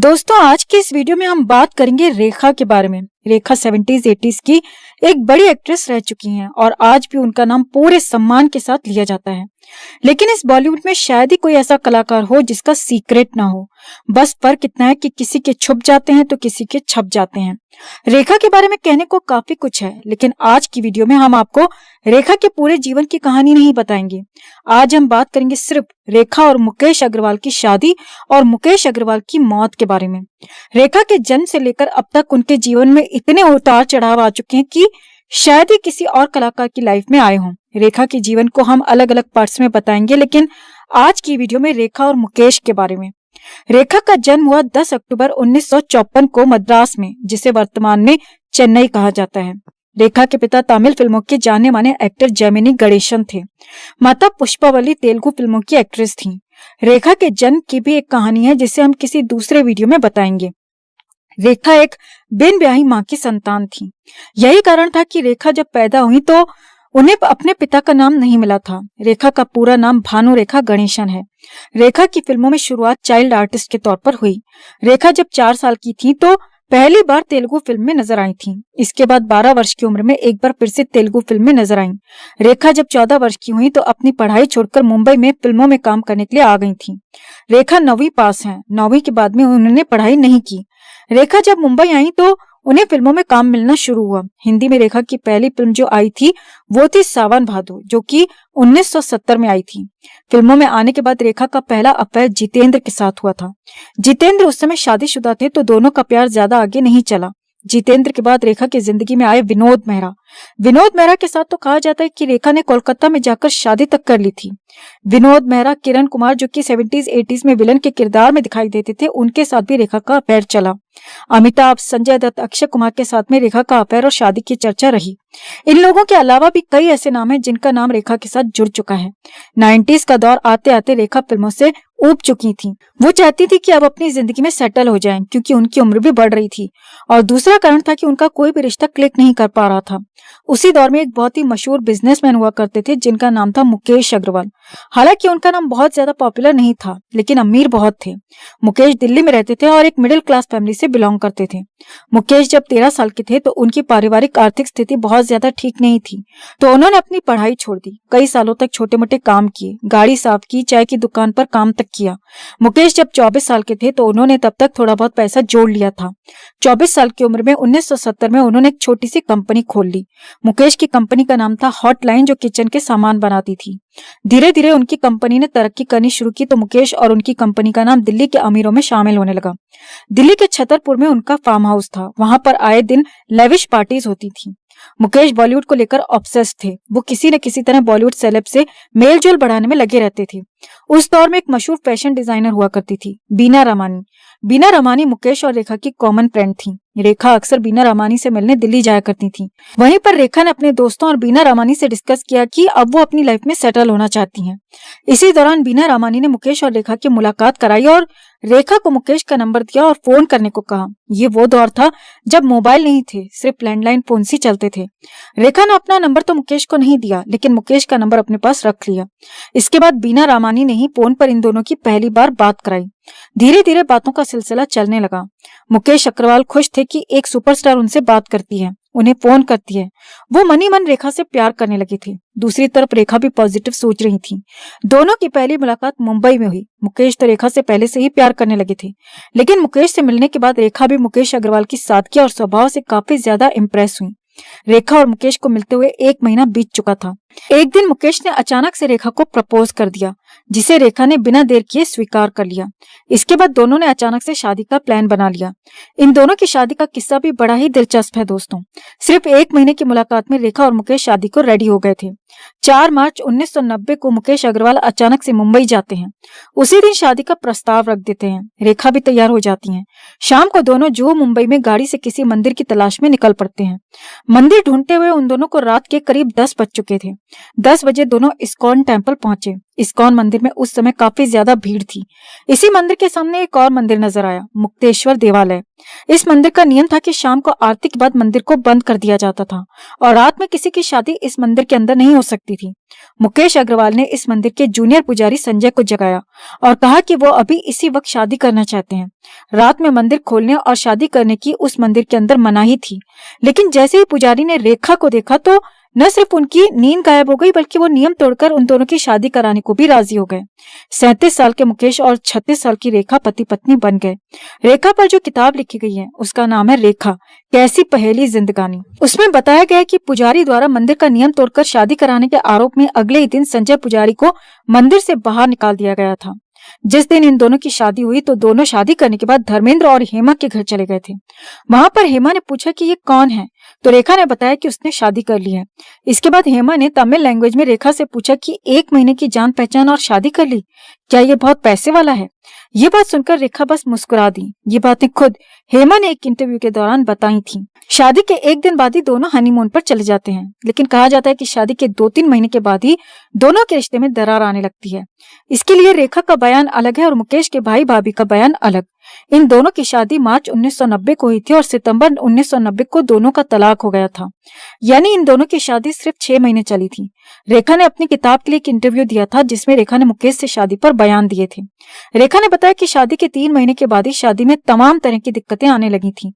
दोस्तों आज के इस वीडियो में हम बात करेंगे रेखा के बारे में। रेखा 70s 80s की एक बड़ी एक्ट्रेस रह चुकी हैं और आज भी उनका नाम पूरे सम्मान के साथ लिया जाता है। लेकिन इस बॉलीवुड में शायद ही कोई ऐसा कलाकार हो जिसका सीक्रेट ना हो। बस फर्क इतना है कि किसी के छुप जाते हैं तो किसी के छप जाते हैं। रेखा के बारे में कहने को काफी कुछ है, लेकिन आज की वीडियो में हम आपको रेखा के पूरे जीवन की कहानी नहीं बताएंगे। आज हम बात करेंगे सिर्फ रेखा और मुकेश अग्रवाल की शादी और मुकेश अग्रवाल की मौत के बारे में। रेखा के जन्म से लेकर अब तक उनके जीवन में इतने उतार चढ़ाव आ चुके हैं कि शायद ही किसी और कलाकार की लाइफ में आए हों। रेखा के जीवन को हम अलग अलग पार्ट्स में बताएंगे, लेकिन आज की वीडियो में रेखा और मुकेश के बारे में। रेखा का जन्म हुआ 10 अक्टूबर 1954 को मद्रास में, जिसे वर्तमान में चेन्नई कहा जाता है। रेखा के पिता तमिल फिल्मों के जाने माने एक्टर जेमिनी गणेशन थे। माता पुष्पावली तेलुगु फिल्मों की एक्ट्रेस थीं। रेखा के जन्म की भी एक कहानी है जिसे हम किसी दूसरे वीडियो में बताएंगे। रेखा एक बिन ब्याही मां की संतान थी। यही कारण था कि रेखा जब पैदा हुई तो उन्हें अपने पिता का नाम नहीं मिला था। रेखा का पूरा नाम भानु रेखा गणेशन है। रेखा की फिल्मों में शुरुआत चाइल्ड आर्टिस्ट के तौर पर हुई। रेखा जब 4 साल की थी तो पहली बार तेलुगु फिल्म में नजर आई थी। इसके बाद 12 वर्ष की उम्र में एक बार फिर से तेलुगु फिल्म में नजर आई। रेखा जब 14 वर्ष की हुई तो अपनी पढ़ाई छोड़कर मुंबई में फिल्मों में काम करने के लिए आ गई थी। रेखा 9वीं पास हैं। 9वीं के बाद में उन्होंने पढ़ाई नहीं की। रेखा जब मुंबई आई तो उन्हें फिल्मों में काम मिलना शुरू हुआ। हिंदी में रेखा की पहली फिल्म जो आई थी वो थी सावन भादो, जो कि 1970 में आई थी। फिल्मों में आने के बाद रेखा का पहला अफेयर जितेंद्र के साथ हुआ था। जितेंद्र उस समय शादीशुदा थे तो दोनों का प्यार ज्यादा आगे नहीं चला। जितेंद्र के बाद रेखा की जिंदगी में आए विनोद मेहरा। विनोद मेहरा के साथ तो कहा जाता है कि रेखा ने कोलकाता में जाकर शादी तक कर ली थी। विनोद मेहरा, किरण कुमार जो कि 70s 80s में विलन के किरदार में दिखाई देते थे, उनके साथ भी रेखा का अफेयर चला। अमिताभ, संजय दत्त, अक्षय कुमार के साथ में रेखा का अफेयर और शादी की चर्चा रही। इन लोगों के अलावा भी कई ऐसे नाम हैं जिनका नाम रेखा के साथ जुड़ चुका है। 90s का दौर आते आते रेखा फिल्मों से ऊब चुकी थी। वो चाहती थी कि अब अपनी जिंदगी में सेटल हो जाएं, क्योंकि उनकी उम्र भी बढ़ रही थी और दूसरा कारण था कि उनका कोई भी रिश्ता क्लिक नहीं कर पा रहा था। उसी दौर में एक बहुत ही मशहूर बिजनेसमैन हुआ करते थे जिनका नाम था मुकेश अग्रवाल। हालांकि उनका नाम बहुत ज्यादा पॉपुलर नहीं था, लेकिन अमीर बहुत थे। मुकेश दिल्ली में रहते थे और एक मिडिल क्लास फैमिली से बिलोंग करते थे। मुकेश जब 13 साल के थे तो उनकी पारिवारिक आर्थिक स्थिति बहुत ज्यादा ठीक नहीं थी, तो उन्होंने अपनी पढ़ाई छोड़ दी। कई सालों तक छोटे मोटे काम किए, गाड़ी साफ की, चाय की दुकान पर काम तक किया। मुकेश जब 24 साल के थे तो उन्होंने तब तक थोड़ा बहुत पैसा जोड़ लिया था। 24 साल की उम्र में 1970 में उन्होंने एक छोटी सी कंपनी खोल ली। मुकेश की कंपनी का नाम था हॉटलाइन, जो किचन के सामान बनाती थी। धीरे धीरे उनकी कंपनी ने तरक्की करनी शुरू की तो मुकेश और उनकी कंपनी का नाम दिल्ली के अमीरों में शामिल होने लगा। दिल्ली के छतरपुर में उनका फार्म हाउस था। वहां पर आए दिन लेविश पार्टीज होती थी। मुकेश बॉलीवुड को लेकर ऑब्सेस्ड थे। वो किसी न किसी तरह बॉलीवुड सेलेब से मेल जोल बढ़ाने में लगे रहते थे। उस दौर में एक मशहूर फैशन डिजाइनर हुआ करती थी, बीना रमानी। बीना रमानी मुकेश और रेखा की कॉमन फ्रेंड थी। रेखा अक्सर बीना रमानी से मिलने दिल्ली जाया करती थी। वहीं पर रेखा ने अपने दोस्तों और बीना रमानी से डिस्कस किया कि अब वो अपनी लाइफ में सेटल होना चाहती हैं। इसी दौरान बीना रमानी ने मुकेश और रेखा की मुलाकात कराई और रेखा को मुकेश का नंबर दिया और फोन करने को कहा। ये वो दौर था जब मोबाइल नहीं थे, सिर्फ लैंडलाइन फोन ही चलते थे। रेखा ने अपना नंबर तो मुकेश को नहीं दिया, लेकिन मुकेश का नंबर अपने पास रख लिया। इसके बाद बीना रमानी ने ही फोन पर इन दोनों की पहली बार बात कराई। धीरे धीरे बातों का सिलसिला चलने लगा। मुकेश अग्रवाल खुश थे कि एक सुपरस्टार उनसे बात करती है, उन्हें फोन करती है। वो मनी मन रेखा से प्यार करने लगे थे। दूसरी तरफ रेखा भी पॉजिटिव सोच रही थी। दोनों की पहली मुलाकात मुंबई में हुई। मुकेश तो रेखा से पहले से ही प्यार करने लगे थे, लेकिन मुकेश से मिलने के बाद रेखा भी मुकेश अग्रवाल की सादगी और स्वभाव से काफी ज्यादा इम्प्रेस हुई। रेखा और मुकेश को मिलते हुए 1 महीना बीत चुका था। एक दिन मुकेश ने अचानक से रेखा को प्रपोज कर दिया, जिसे रेखा ने बिना देर किए स्वीकार कर लिया। इसके बाद दोनों ने अचानक से शादी का प्लान बना लिया। इन दोनों की शादी का किस्सा भी बड़ा ही दिलचस्प है दोस्तों। सिर्फ 1 महीने की मुलाकात में रेखा और मुकेश शादी को रेडी हो गए थे। 4 मार्च 1990 को मुकेश अग्रवाल अचानक से मुंबई जाते हैं। उसी दिन शादी का प्रस्ताव रख देते हैं। रेखा भी तैयार हो जाती हैं। शाम को दोनों जुहू मुंबई में गाड़ी से किसी मंदिर की तलाश में निकल पड़ते हैं। मंदिर ढूंढते हुए उन दोनों को रात के करीब 10 बज चुके थे। 10 बजे दोनों इस्कॉन टेम्पल पहुंचे। इस्कॉन मंदिर में उस समय काफी ज्यादा भीड़ थी। इसी मंदिर के सामने एक और मंदिर नजर आया, मुक्तेश्वर देवालय। इस मंदिर का नियम था कि शाम को आरती के बाद मंदिर को बंद कर दिया जाता था और रात में किसी की शादी इस मंदिर के अंदर नहीं हो सकती थी। मुकेश अग्रवाल ने इस मंदिर के जूनियर पुजारी संजय को जगाया और कहा कि वो अभी इसी वक्त शादी करना चाहते हैं। रात में मंदिर खोलने और शादी करने की उस मंदिर के अंदर मनाही थी, लेकिन जैसे ही पुजारी ने रेखा को देखा तो न सिर्फ उनकी नींद गायब हो गई, बल्कि वो नियम तोड़कर उन दोनों की शादी कराने को भी राजी हो गए। 37 साल के मुकेश और 36 साल की रेखा पति पत्नी बन गए। रेखा पर जो किताब लिखी गई है उसका नाम है रेखा, कैसी पहेली जिंदगानी। उसमें बताया गया है कि पुजारी द्वारा मंदिर का नियम तोड़कर शादी कराने के आरोप में अगले ही दिन संजय पुजारी को मंदिर से बाहर निकाल दिया गया था। जिस दिन इन दोनों की शादी हुई तो दोनों शादी करने के बाद धर्मेंद्र और हेमा के घर चले गए थे। वहां पर हेमा ने पूछा कि ये कौन है, तो रेखा ने बताया कि उसने शादी कर ली है। इसके बाद हेमा ने तमिल लैंग्वेज में रेखा से पूछा कि 1 महीने की जान पहचान और शादी कर ली, क्या ये बहुत पैसे वाला है? ये बात सुनकर रेखा बस मुस्कुरा दी। ये बातें खुद हेमा ने एक इंटरव्यू के दौरान बताई थी। शादी के 1 दिन बाद ही दोनों हनीमून पर चले जाते हैं, लेकिन कहा जाता है कि शादी के 2-3 महीने के बाद ही दोनों के रिश्ते में दरार आने लगती है। इसके लिए रेखा का बयान अलग है और मुकेश के भाई भाभी का बयान अलग। इन दोनों की शादी मार्च 1990 को हुई थी और सितंबर 1990 को दोनों का तलाक हो गया था। यानी इन दोनों की शादी सिर्फ 6 महीने चली थी। रेखा ने अपनी किताब के लिए एक इंटरव्यू दिया था जिसमें रेखा ने मुकेश से शादी पर बयान दिए थे। रेखा ने बताया कि शादी के 3 महीने के बाद ही शादी में तमाम तरह की दिक्कतें आने लगी थी।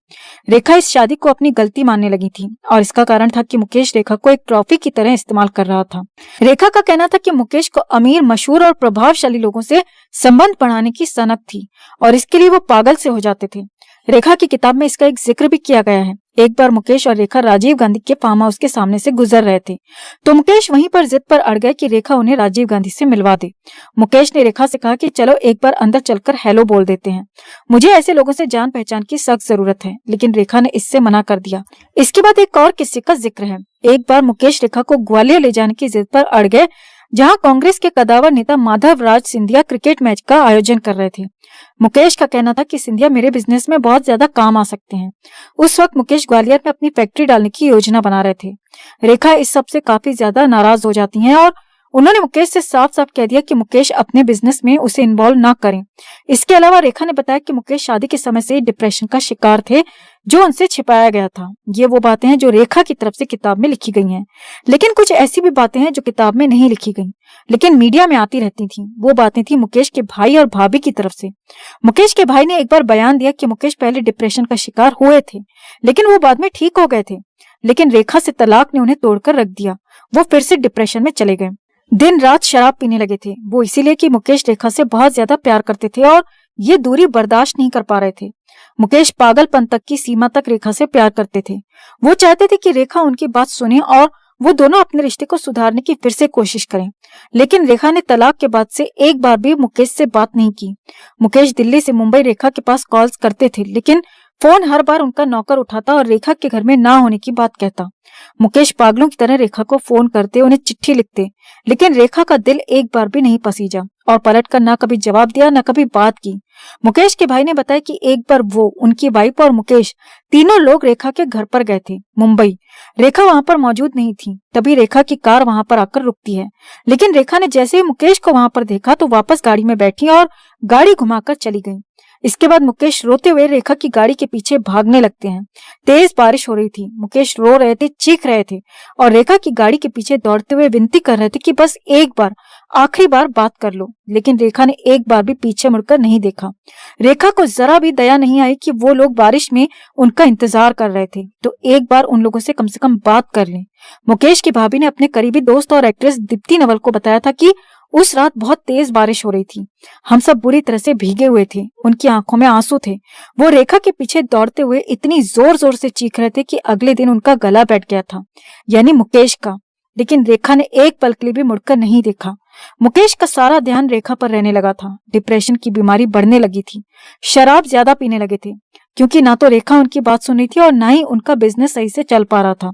रेखा इस शादी को अपनी गलती मानने लगी थी और इसका कारण था कि मुकेश रेखा को एक ट्रॉफी की तरह इस्तेमाल कर रहा था। रेखा का कहना था कि मुकेश को अमीर, मशहूर और प्रभावशाली लोगों से संबंध बढ़ाने की सनक थी और इसके लिए वो पागल से हो जाते थे। रेखा की किताब में इसका एक जिक्र भी किया गया है। एक बार मुकेश और रेखा राजीव गांधी के फार्म हाउस के सामने से गुजर रहे थे तो मुकेश वहीं पर जिद पर अड़ गए कि रेखा उन्हें राजीव गांधी से मिलवा दे। मुकेश ने रेखा से कहा कि चलो एक बार अंदर चलकर हेलो बोल देते हैं, मुझे ऐसे लोगों से जान पहचान की सख्त जरूरत है, लेकिन रेखा ने इससे मना कर दिया। इसके बाद एक और किस्से का जिक्र है। एक बार मुकेश रेखा को ग्वालियर ले जाने की जिद पर अड़ गए, जहां कांग्रेस के कदावर नेता माधव राज सिंधिया क्रिकेट मैच का आयोजन कर रहे थे। मुकेश का कहना था कि सिंधिया मेरे बिजनेस में बहुत ज्यादा काम आ सकते हैं। उस वक्त मुकेश ग्वालियर में अपनी फैक्ट्री डालने की योजना बना रहे थे। रेखा इस सब से काफी ज्यादा नाराज हो जाती हैं और उन्होंने मुकेश से साफ साफ कह दिया कि मुकेश अपने बिजनेस में उसे इन्वॉल्व ना करें। इसके अलावा रेखा ने बताया कि मुकेश शादी के समय से डिप्रेशन का शिकार थे जो उनसे छिपाया गया था। ये वो बातें हैं जो रेखा की तरफ से किताब में लिखी गई हैं, लेकिन कुछ ऐसी भी बातें हैं जो किताब में नहीं लिखी गई लेकिन मीडिया में आती रहती थी। वो बातें थी मुकेश के भाई और भाभी की तरफ से। मुकेश के भाई ने एक बार बयान दिया कि मुकेश पहले डिप्रेशन का शिकार हुए थे लेकिन वो बाद में ठीक हो गए थे, लेकिन रेखा से तलाक ने उन्हें तोड़कर रख दिया। वो फिर से डिप्रेशन में चले गए। दिन रात शराब पीने लगे थे, वो इसीलिए कि मुकेश रेखा से बहुत ज्यादा प्यार करते थे और ये दूरी बर्दाश्त नहीं कर पा रहे थे। मुकेश पागलपन तक की सीमा तक रेखा से प्यार करते थे। वो चाहते थे कि रेखा उनकी बात सुने और वो दोनों अपने रिश्ते को सुधारने की फिर से कोशिश करें, लेकिन रेखा ने तलाक के बाद से एक बार भी मुकेश से बात नहीं की। मुकेश दिल्ली से मुंबई रेखा के पास कॉल्स करते थे, लेकिन फोन हर बार उनका नौकर उठाता और रेखा के घर में ना होने की बात कहता। मुकेश पागलों की तरह रेखा को फोन करते, उन्हें चिट्ठी लिखते, लेकिन रेखा का दिल एक बार भी नहीं पसीजा और पलटकर ना कभी जवाब दिया ना कभी बात की। मुकेश के भाई ने बताया कि एक बार वो, उनकी वाइफ और मुकेश तीनों लोग रेखा के घर पर गए थे मुंबई। रेखा वहां पर मौजूद नहीं थी। तभी रेखा की कार वहां पर आकर रुकती है, लेकिन रेखा ने जैसे ही मुकेश को वहां पर देखा तो वापस गाड़ी में बैठी और गाड़ी घुमाकर चली गई। इसके बाद मुकेश रोते हुए रेखा की गाड़ी के पीछे भागने लगते हैं। तेज बारिश हो रही थी, मुकेश रो रहे थे, चीख रहे थे और रेखा की गाड़ी के पीछे दौड़ते हुए विनती कर रहे थे कि बस एक बार, आखिरी बार बात कर लो, लेकिन रेखा ने एक बार भी पीछे मुड़कर नहीं देखा। रेखा को जरा भी दया नहीं आई कि वो लोग बारिश में उनका इंतजार कर रहे थे, तो एक बार उन लोगों से कम बात कर लें। मुकेश की भाभी ने अपने करीबी दोस्त और एक्ट्रेस दीप्ति नवल को बताया था कि उस रात बहुत तेज बारिश हो रही थी, हम सब बुरी तरह से भीगे हुए थे, उनकी आंखों में आंसू थे। वो रेखा के पीछे दौड़ते हुए इतनी जोर जोर से चीख रहे थे कि अगले दिन उनका गला बैठ गया था, यानी मुकेश का। लेकिन रेखा ने एक पल के लिए भी मुड़कर नहीं देखा। मुकेश का सारा ध्यान रेखा पर रहने लगा था। डिप्रेशन की बीमारी बढ़ने लगी थी, शराब ज्यादा पीने लगे थे, क्योंकि ना तो रेखा उनकी बात सुन रही थी और ना ही उनका बिजनेस सही से चल पा रहा था।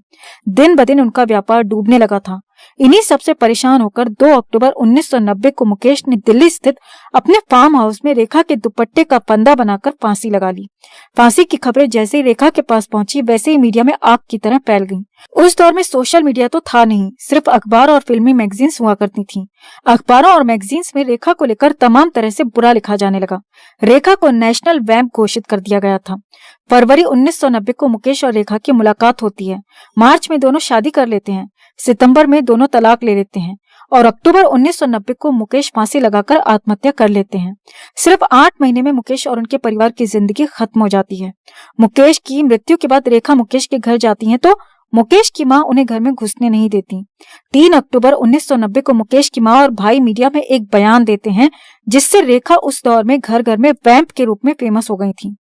दिन ब दिन उनका व्यापार डूबने लगा था। इन्हीं सबसे परेशान होकर 2 अक्टूबर 1990 को मुकेश ने दिल्ली स्थित अपने फार्म हाउस में रेखा के दुपट्टे का फंदा बनाकर फांसी लगा ली। फांसी की खबरें जैसे ही रेखा के पास पहुंची वैसे ही मीडिया में आग की तरह फैल गईं। उस दौर में सोशल मीडिया तो था नहीं, सिर्फ अखबार और फिल्मी मैगजीन्स हुआ करती थीं। अखबारों और मैगजीन्स में रेखा को लेकर तमाम तरह से बुरा लिखा जाने लगा। रेखा को नेशनल वैम्प घोषित कर दिया गया था। फरवरी 1990 को मुकेश और रेखा की मुलाकात होती है। मार्च में दोनों शादी कर लेते हैं। सितंबर में दोनों तलाक ले लेते हैं और अक्टूबर 1990 को मुकेश फांसी लगाकर आत्महत्या कर लेते हैं। सिर्फ 8 महीने में मुकेश और उनके परिवार की जिंदगी खत्म हो जाती है। मुकेश की मृत्यु के बाद रेखा मुकेश के घर जाती हैं तो मुकेश की मां उन्हें घर में घुसने नहीं देती। 3 अक्टूबर 1990 को मुकेश की मां और भाई मीडिया में एक बयान देते हैं जिससे रेखा उस दौर में घर घर में वैम्प के रूप में फेमस हो गई थी।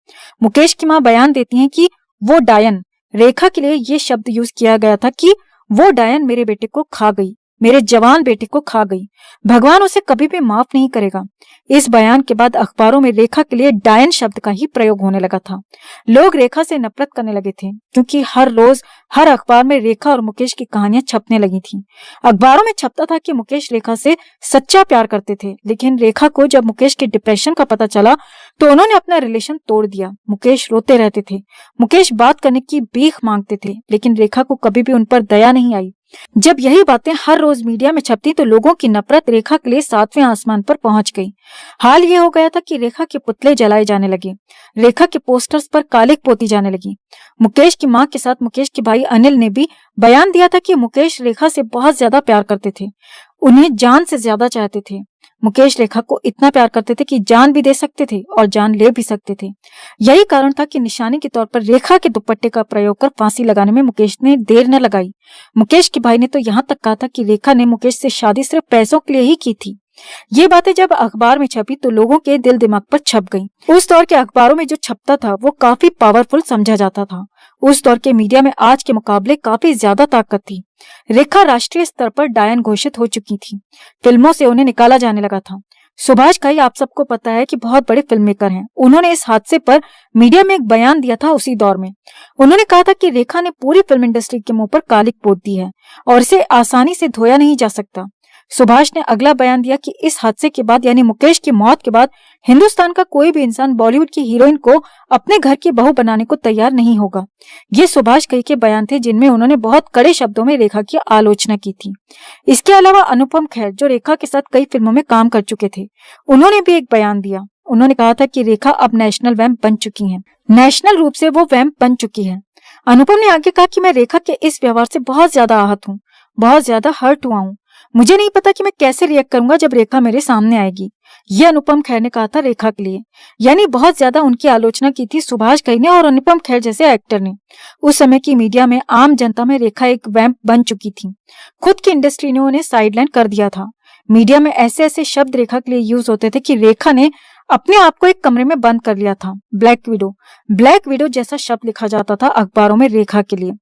मुकेश की मां बयान देती हैं कि वो डायन, रेखा के लिए ये शब्द यूज किया गया था कि वो डायन मेरे बेटे को खा गई, मेरे जवान बेटे को खा गई, भगवान उसे कभी भी माफ नहीं करेगा। इस बयान के बाद अखबारों में रेखा के लिए डायन शब्द का ही प्रयोग होने लगा था। लोग रेखा से नफरत करने लगे थे क्योंकि हर रोज हर अखबार में रेखा और मुकेश की कहानियां छपने लगी थी। अखबारों में छपता था कि मुकेश रेखा से सच्चा प्यार करते थे, लेकिन रेखा को जब मुकेश के डिप्रेशन का पता चला तो उन्होंने अपना रिलेशन तोड़ दिया। मुकेश रोते रहते थे, मुकेश बात करने की भीख मांगते थे, लेकिन रेखा को कभी भी उन पर दया नहीं आई। जब यही बातें हर रोज मीडिया में छपती तो लोगों की नफरत रेखा के लिए 7वें आसमान पर पहुंच गई। हाल ये हो गया था कि रेखा के पुतले जलाए जाने लगे, रेखा के पोस्टर्स पर कालिक पोती जाने लगी। मुकेश की मां के साथ मुकेश के भाई अनिल ने भी बयान दिया था कि मुकेश रेखा से बहुत ज्यादा प्यार करते थे, उन्हें जान से ज्यादा चाहते थे। मुकेश रेखा को इतना प्यार करते थे कि जान भी दे सकते थे और जान ले भी सकते थे। यही कारण था कि निशाने के तौर पर रेखा के दुपट्टे का प्रयोग कर फांसी लगाने में मुकेश ने देर न लगाई। मुकेश के भाई ने तो यहाँ तक कहा था कि रेखा ने मुकेश से शादी सिर्फ पैसों के लिए ही की थी। ये बातें जब अखबार में छपी तो लोगों के दिल दिमाग पर छप गई। उस दौर के अखबारों में जो छपता था वो काफी पावरफुल समझा जाता था। उस दौर के मीडिया में आज के मुकाबले काफी ज्यादा ताकत थी। रेखा राष्ट्रीय स्तर पर डायन घोषित हो चुकी थी। फिल्मों से उन्हें निकाला जाने लगा था। सुभाष घई आप सबको पता है कि बहुत बड़े फिल्म मेकर हैं। उन्होंने इस हादसे पर मीडिया में एक बयान दिया था उसी दौर में। उन्होंने कहा था कि रेखा ने पूरी फिल्म इंडस्ट्री के मुंह पर कालिक पोत दी है और इसे आसानी से धोया नहीं जा सकता। सुभाष ने अगला बयान दिया कि इस हादसे के बाद यानी मुकेश की मौत के बाद हिंदुस्तान का कोई भी इंसान बॉलीवुड की हीरोइन को अपने घर की बहू बनाने को तैयार नहीं होगा। ये सुभाष घई के बयान थे जिनमें उन्होंने बहुत कड़े शब्दों में रेखा की आलोचना की थी। इसके अलावा अनुपम खेर जो रेखा के साथ कई फिल्मों में काम कर चुके थे, उन्होंने भी एक बयान दिया। उन्होंने कहा था कि रेखा अब नेशनल वैम्प बन चुकी है, नेशनल रूप से वो वैम्प बन चुकी है। अनुपम ने आगे कहा कि मैं रेखा के इस व्यवहार से बहुत ज्यादा आहत हूँ, बहुत ज्यादा हर्ट हुआ हूँ। मुझे नहीं पता कि मैं कैसे रिएक्ट करूंगा जब रेखा मेरे सामने आएगी। ये अनुपम खेर ने कहा था रेखा के लिए, यानी बहुत ज्यादा उनकी आलोचना की थी सुभाष घई ने और अनुपम खेर जैसे एक्टर ने। उस समय की मीडिया में आम जनता में रेखा एक वैम्प बन चुकी थी। खुद की इंडस्ट्री ने उन्हें साइडलाइन कर दिया था। मीडिया में ऐसे ऐसे शब्द रेखा के लिए यूज होते थे कि रेखा ने अपने आप को एक कमरे में बंद कर लिया था। ब्लैक विडो जैसा शब्द लिखा जाता था अखबारों में रेखा के लिए।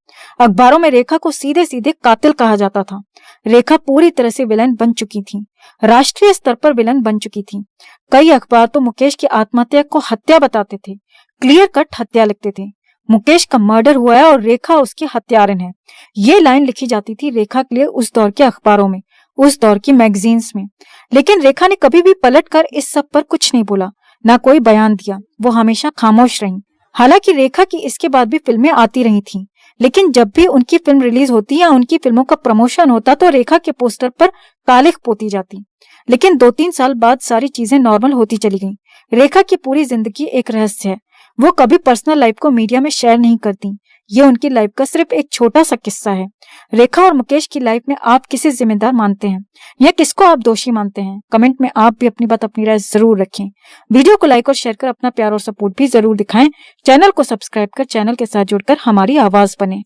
अखबारों में रेखा को सीधे सीधे कातिल कहा जाता था। रेखा पूरी तरह से विलन बन चुकी थी, राष्ट्रीय स्तर पर विलन बन चुकी थी। कई अखबार तो मुकेश की आत्महत्या को हत्या बताते थे, क्लियर कट हत्या लिखते थे। मुकेश का मर्डर हुआ है और रेखा उसकी हत्यारिन है। ये लाइन लिखी जाती थी रेखा के लिए उस दौर के अखबारों में, उस दौर की मैगजीन्स में। लेकिन रेखा ने कभी भी पलटकर इस सब पर कुछ नहीं बोला, ना कोई बयान दिया। वो हमेशा खामोश रही। हालांकि रेखा की इसके बाद भी फिल्में आती रही थीं, लेकिन जब भी उनकी फिल्म रिलीज होती या उनकी फिल्मों का प्रमोशन होता तो रेखा के पोस्टर पर कालिक पोती जाती। लेकिन 2-3 साल बाद सारी चीजें नॉर्मल होती चली गईं। रेखा की पूरी जिंदगी एक रहस्य है। वो कभी पर्सनल लाइफ को मीडिया में शेयर नहीं करती। ये उनकी लाइफ का सिर्फ एक छोटा सा किस्सा है। रेखा और मुकेश की लाइफ में आप किसे जिम्मेदार मानते हैं या किसको आप दोषी मानते हैं? कमेंट में आप भी अपनी बात, अपनी राय जरूर रखें। वीडियो को लाइक और शेयर कर अपना प्यार और सपोर्ट भी जरूर दिखाएं। चैनल को सब्सक्राइब कर चैनल के साथ जुड़कर हमारी आवाज बने।